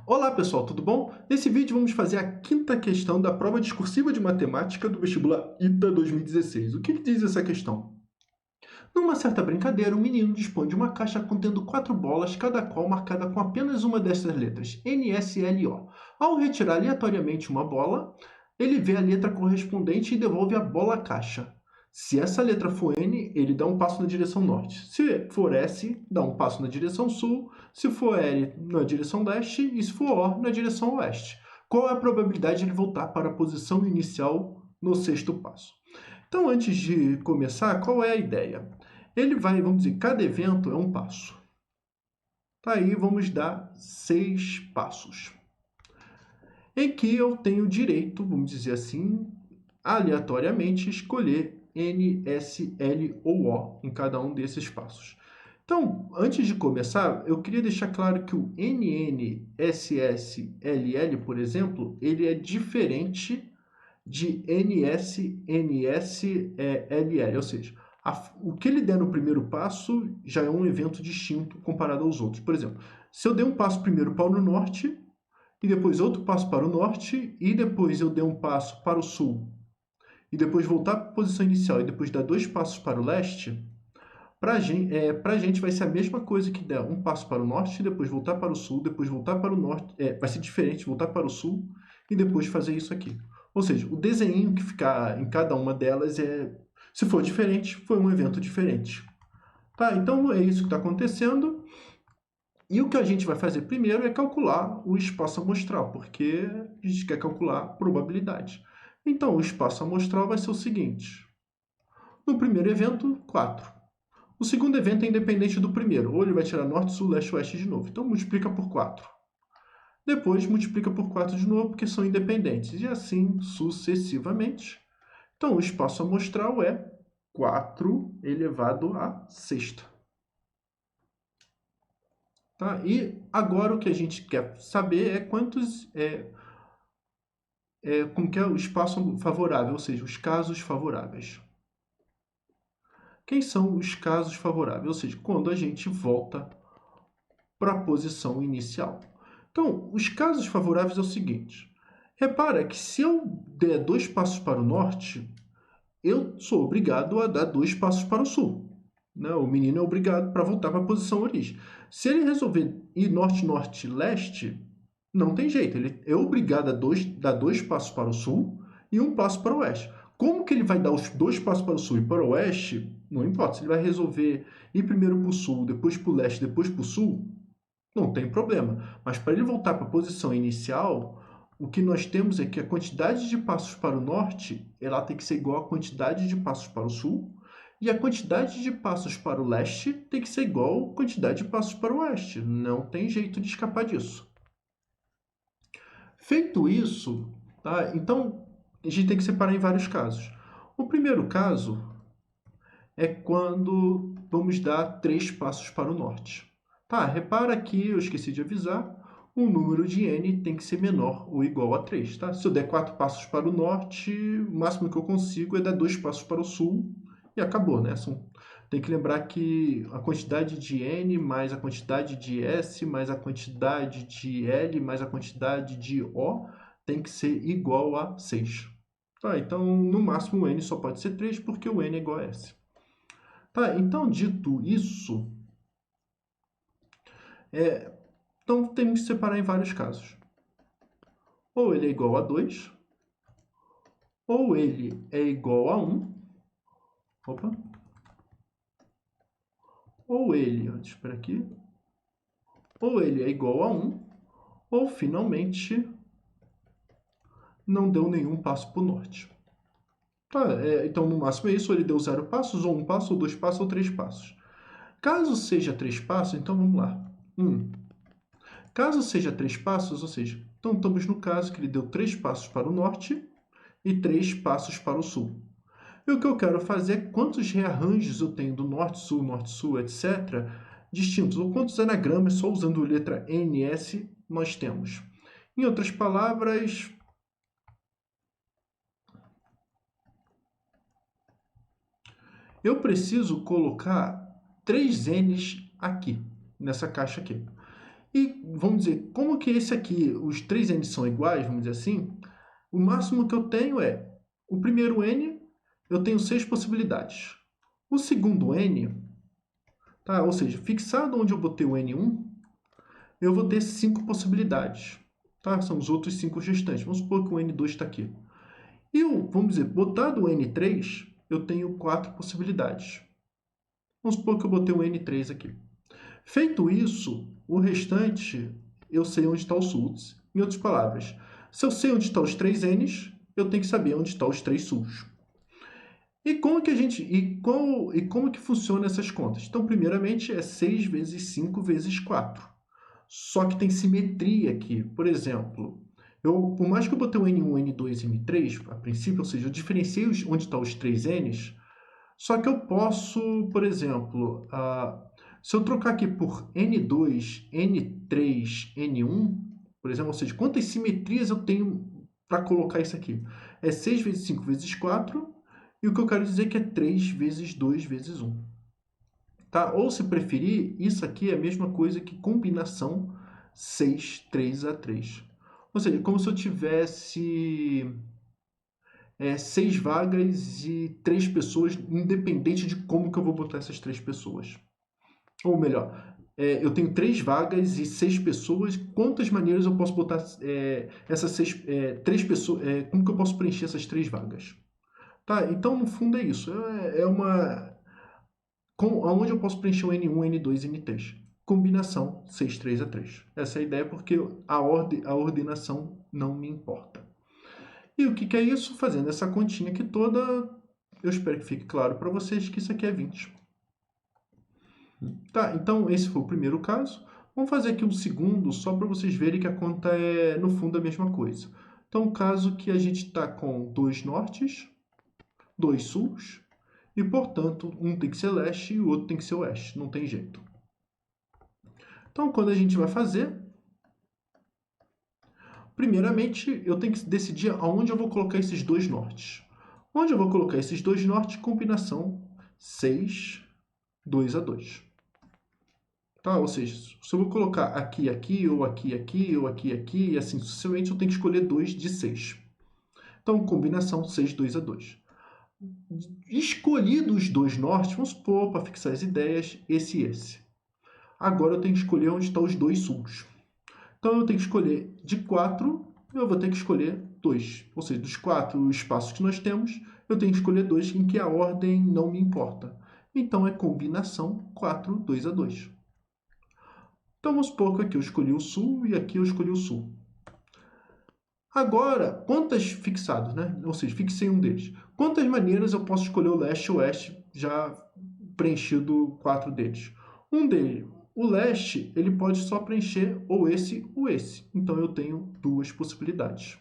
Olá pessoal, tudo bom? Nesse vídeo vamos fazer a quinta questão da prova discursiva de matemática do vestibular ITA 2016. O que diz essa questão? Numa certa brincadeira, um menino dispõe de uma caixa contendo 4 bolas, cada qual marcada com apenas uma dessas letras, N, S, L e O. Ao retirar aleatoriamente uma bola, ele vê a letra correspondente e devolve a bola à caixa. Se essa letra for N, ele dá um passo na direção norte. Se for S, dá um passo na direção sul. Se for L, na direção leste. E se for O, na direção oeste. Qual é a probabilidade de ele voltar para a posição inicial no sexto passo? Então, antes de começar, qual é a ideia? Ele vai, vamos dizer, cada evento é um passo. Tá aí, vamos dar 6 passos. Em que eu tenho direito, vamos dizer assim, aleatoriamente escolher N, S, L ou O em cada um desses passos. Então, antes de começar, eu queria deixar claro que o NN, SS, LL, por exemplo, ele é diferente de NS, NS, LL, ou seja, o que ele der no primeiro passo já é um evento distinto comparado aos outros. Por exemplo, se eu der um passo primeiro para o norte, e depois outro passo para o norte, e depois eu der um passo para o sul, e depois voltar para a posição inicial, e depois dar 2 passos para o leste, para a gente vai ser a mesma coisa que der um passo para o norte, depois voltar para o sul, depois voltar para o norte, vai ser diferente, voltar para o sul, e depois fazer isso aqui. Ou seja, o desenho que ficar em cada uma delas se for diferente, foi um evento diferente. Tá, então é isso que está acontecendo. E o que a gente vai fazer primeiro é calcular o espaço amostral, porque a gente quer calcular a probabilidade. Então, o espaço amostral vai ser o seguinte. No primeiro evento, 4. O segundo evento é independente do primeiro, ou ele vai tirar norte, sul, leste, oeste de novo. Então, multiplica por 4. Depois, multiplica por 4 de novo, porque são independentes. E assim sucessivamente. Então, o espaço amostral é 4 elevado à sexta. Tá? E agora o que a gente quer saber é quantos... como que é o espaço favorável, ou seja, os casos favoráveis. Quem são os casos favoráveis? Ou seja, quando a gente volta para a posição inicial. Então, os casos favoráveis é o seguinte. Repara que se eu der 2 passos para o norte, eu sou obrigado a dar 2 passos para o sul. Né? O menino é obrigado para voltar para a posição origem. Se ele resolver ir norte, norte, leste, não tem jeito. Ele é obrigado a dar 2 passos para o sul e 1 passo para o oeste. Como que ele vai dar os 2 passos para o sul e para o oeste? Não importa. Se ele vai resolver ir primeiro para o sul, depois para o leste, depois para o sul, não tem problema. Mas para ele voltar para a posição inicial, o que nós temos é que a quantidade de passos para o norte ela tem que ser igual à quantidade de passos para o sul, e a quantidade de passos para o leste tem que ser igual à quantidade de passos para o oeste. Não tem jeito de escapar disso. Feito isso, tá? Então a gente tem que separar em vários casos. O primeiro caso é quando vamos dar 3 passos para o norte. Tá, repara que eu esqueci de avisar, o número de n tem que ser menor ou igual a 3. Tá? Se eu der 4 passos para o norte, o máximo que eu consigo é dar 2 passos para o sul e acabou. Né? Tem que lembrar que a quantidade de n mais a quantidade de s mais a quantidade de l mais a quantidade de o tem que ser igual a 6. Tá, então, no máximo, o n só pode ser 3 porque o n é igual a s. Tá, então, dito isso, então temos que separar em vários casos. Ou ele é igual a 2, ou ele é igual a 1, opa, ou ele, espera aqui, ou ele é igual a 1, ou finalmente não deu nenhum passo para o norte. Tá, então no máximo é isso, ou ele deu 0 passos, ou 1 passo, ou 2 passos, ou 3 passos. Caso seja 3 passos, então vamos lá. Caso seja 3 passos, ou seja, então estamos no caso que ele deu 3 passos para o norte e 3 passos para o sul. E o que eu quero fazer é quantos rearranjos eu tenho do norte-sul, etc., distintos, ou quantos anagramas, só usando a letra NS, nós temos. Em outras palavras, eu preciso colocar 3 N's aqui, nessa caixa aqui. E vamos dizer, como que esse aqui, os três N são iguais, vamos dizer assim, o máximo que eu tenho é, o primeiro N, eu tenho 6 possibilidades. O segundo N, tá? Ou seja, fixado onde eu botei o N1, eu vou ter 5 possibilidades. Tá? São os outros 5 restantes. Vamos supor que o N2 está aqui. E vamos dizer, botado o N3, eu tenho 4 possibilidades. Vamos supor que eu botei o N3 aqui. Feito isso, o restante eu sei onde está o sults. Em outras palavras, se eu sei onde estão os 3 N's, eu tenho que saber onde estão os 3 sults. E como que a gente como que funciona essas contas? Então, primeiramente é 6 vezes 5 vezes 4. Só que tem simetria aqui. Por exemplo, por mais que eu botei o N1, N2 e N3, a princípio, ou seja, eu diferenciei onde estão os 3 N's, só que eu posso, por exemplo, se eu trocar aqui por N2, N3, N1, por exemplo, ou seja, quantas simetrias eu tenho para colocar isso aqui? É 6 vezes 5 vezes 4, e o que eu quero dizer é que é 3 vezes 2 vezes 1. Tá? Ou, se preferir, isso aqui é a mesma coisa que combinação 6, 3 a 3. Ou seja, como se eu tivesse 6 vagas e 3 pessoas, independente de como que eu vou botar essas 3 pessoas. Ou melhor, eu tenho 3 vagas e 6 pessoas, quantas maneiras eu posso botar essas 3 pessoas, como que eu posso preencher essas 3 vagas? Tá? Então, no fundo é isso. Aonde eu posso preencher o N1, N2 e N3? Combinação 6, 3 a 3. Essa é a ideia, porque a ordenação não me importa. E o que é isso? Fazendo essa continha aqui toda, eu espero que fique claro para vocês que isso aqui é 20. Tá, então esse foi o primeiro caso. Vamos fazer aqui um segundo, só para vocês verem que a conta é, no fundo, a mesma coisa. Então, o caso que a gente está com 2 nortes, 2 suls, e, portanto, um tem que ser leste e o outro tem que ser oeste. Não tem jeito. Então, quando a gente vai fazer, primeiramente, eu tenho que decidir aonde eu vou colocar esses 2 nortes. Onde eu vou colocar esses 2 nortes? Combinação 6, 2 a 2. Tá? Ou seja, se eu vou colocar aqui, aqui, ou aqui, aqui, ou aqui, aqui, e assim sucessivamente, eu tenho que escolher 2 de 6. Então, combinação 6, 2 a 2. Escolhidos os 2 nortes, vamos supor, para fixar as ideias, esse e esse. Agora eu tenho que escolher onde estão os 2 suls. Então, eu tenho que escolher de 4, eu vou ter que escolher 2. Ou seja, dos 4 espaços que nós temos, eu tenho que escolher 2 em que a ordem não me importa. Então, é combinação 4, 2 a 2. Então, vamos supor que aqui eu escolhi o sul e aqui eu escolhi o sul. Agora, quantas fixados, né? Ou seja, fixei um deles. Quantas maneiras eu posso escolher o leste e o oeste já preenchido 4 deles? Um deles, o leste, ele pode só preencher ou esse ou esse. Então, eu tenho 2 possibilidades.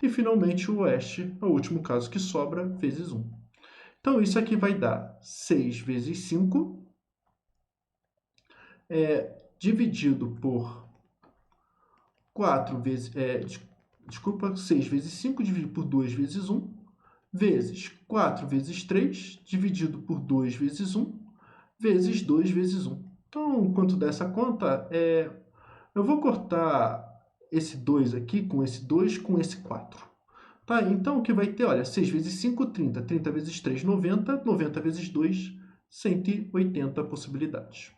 E, finalmente, o oeste é o último caso que sobra, vezes 1. Então, isso aqui vai dar 6 vezes 5, dividido por 4 vezes... desculpa, 6 vezes 5 dividido por 2 vezes 1, vezes 4 vezes 3, dividido por 2 vezes 1, vezes 2 vezes 1. Então, quanto dá essa conta? Eu vou cortar esse 2 aqui com esse 2 com esse 4. Tá? Então, o que vai ter? Olha, 6 vezes 5, 30. 30 vezes 3, 90. 90 vezes 2, 180 possibilidades.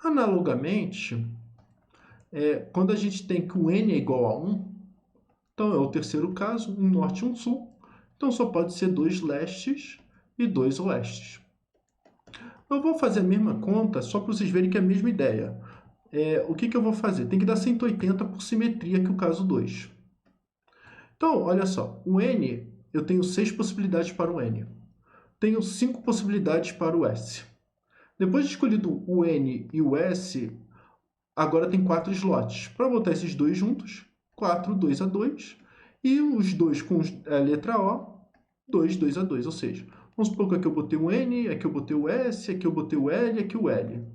Analogamente, quando a gente tem que o n é igual a 1, então é o terceiro caso, um norte e um sul. Então, só pode ser 2 lestes e 2 oestes. Eu vou fazer a mesma conta só para vocês verem que é a mesma ideia. O que eu vou fazer? Tem que dar 180 por simetria, que é o caso 2. Então, olha só, o n, eu tenho 6 possibilidades para o n. Tenho 5 possibilidades para o s. Depois de escolhido o n e o s, agora tem 4 slots. Para botar esses dois juntos, 4, 2 a 2. E os dois com a letra O, 2, 2 a 2. Ou seja, vamos supor que aqui eu botei o N, aqui eu botei o S, aqui eu botei o L, aqui o L.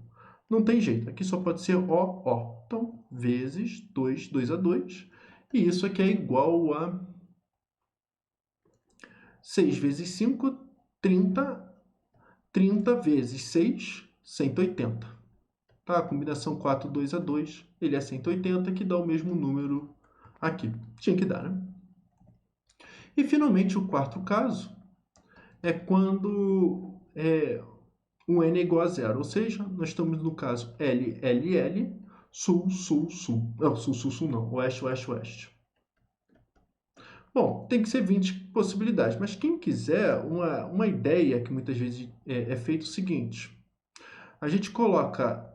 Não tem jeito, aqui só pode ser O, O. Então, vezes 2, 2 a 2. E isso aqui é igual a 6 vezes 5, 30. 30 vezes 6, 180. Tá? A combinação 4, 2 a 2, ele é 180, que dá o mesmo número aqui. Tinha que dar, né? E, finalmente, o quarto caso é quando o n é igual a zero, ou seja, nós estamos no caso L, L, L, sul, sul, sul. Não, sul, sul, sul não, oeste, oeste, oeste. Bom, tem que ser 20 possibilidades, mas quem quiser, uma ideia que muitas vezes é feito o seguinte: a gente coloca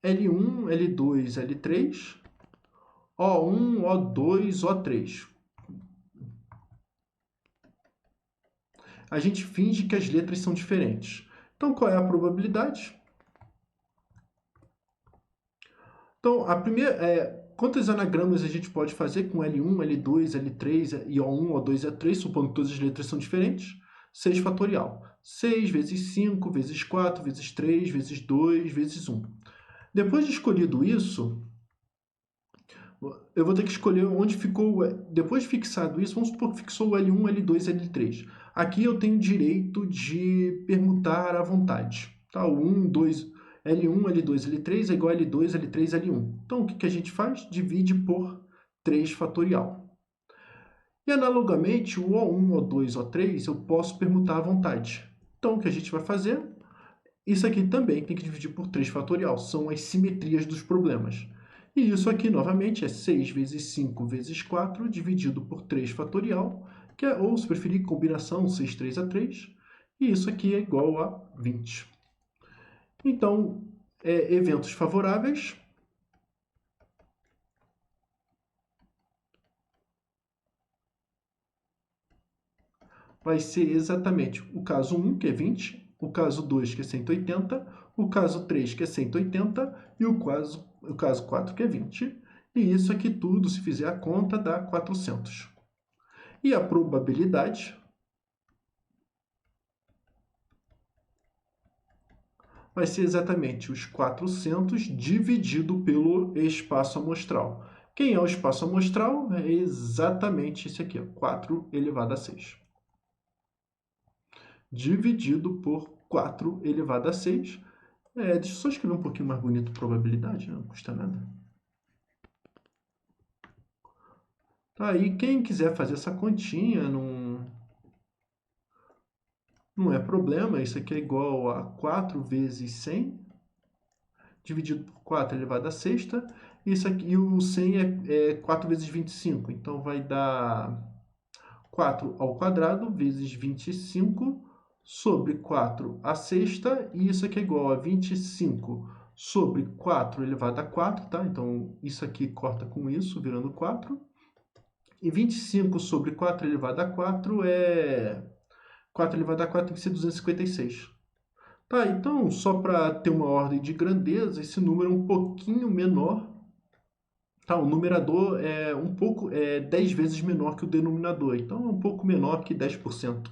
L1, L2, L3, O1, O2, O3. A gente finge que as letras são diferentes. Então, qual é a probabilidade? Então, a primeira quantos anagramas a gente pode fazer com L1, L2, L3 e O1, O2 e O3, supondo que todas as letras são diferentes? 6 fatorial. 6 vezes 5, vezes 4, vezes 3, vezes 2, vezes 1. Depois de escolhido isso, eu vou ter que escolher onde ficou... Depois de fixado isso, vamos supor que fixou o L1, L2 e L3. Aqui eu tenho direito de permutar à vontade. Tá? O 1, 2... L1, L2, L3 é igual a L2, L3, L1. Então, o que a gente faz? Divide por 3 fatorial. E, analogamente, o O1, O2, O3 eu posso permutar à vontade. Então, o que a gente vai fazer? Isso aqui também tem que dividir por 3 fatorial. São as simetrias dos problemas. E isso aqui, novamente, é 6 vezes 5 vezes 4 dividido por 3 fatorial, que é, ou, se preferir, combinação 6, 3 a 3. E isso aqui é igual a 20. Então, eventos favoráveis. Vai ser exatamente o caso 1, que é 20, o caso 2, que é 180, o caso 3, que é 180, e o caso 4, que é 20. E isso aqui tudo, se fizer a conta, dá 400. E a probabilidade vai ser exatamente os 400 dividido pelo espaço amostral. Quem é o espaço amostral? É exatamente esse aqui, 4 elevado a 6. Dividido por 4 elevado a 6. Deixa eu só escrever um pouquinho mais bonito probabilidade, não custa nada. Tá aí, quem quiser fazer essa continha, não é problema. Isso aqui é igual a 4 vezes 100, dividido por 4 elevado a sexta. Isso aqui, e o 100 é 4 vezes 25, então vai dar 4 ao quadrado vezes 25 sobre 4 à sexta, e isso aqui é igual a 25 sobre 4 elevado a 4, tá? Então, isso aqui corta com isso, virando 4. E 25 sobre 4 elevado a 4 é... 4 elevado a 4 tem que ser 256. Tá, então, só para ter uma ordem de grandeza, esse número é um pouquinho menor. Tá, o numerador é 10 vezes menor que o denominador, então é um pouco menor que 10%.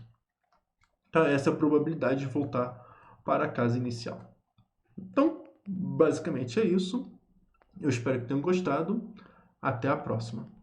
Tá, essa é a probabilidade de voltar para a casa inicial. Então, basicamente é isso. Eu espero que tenham gostado. Até a próxima.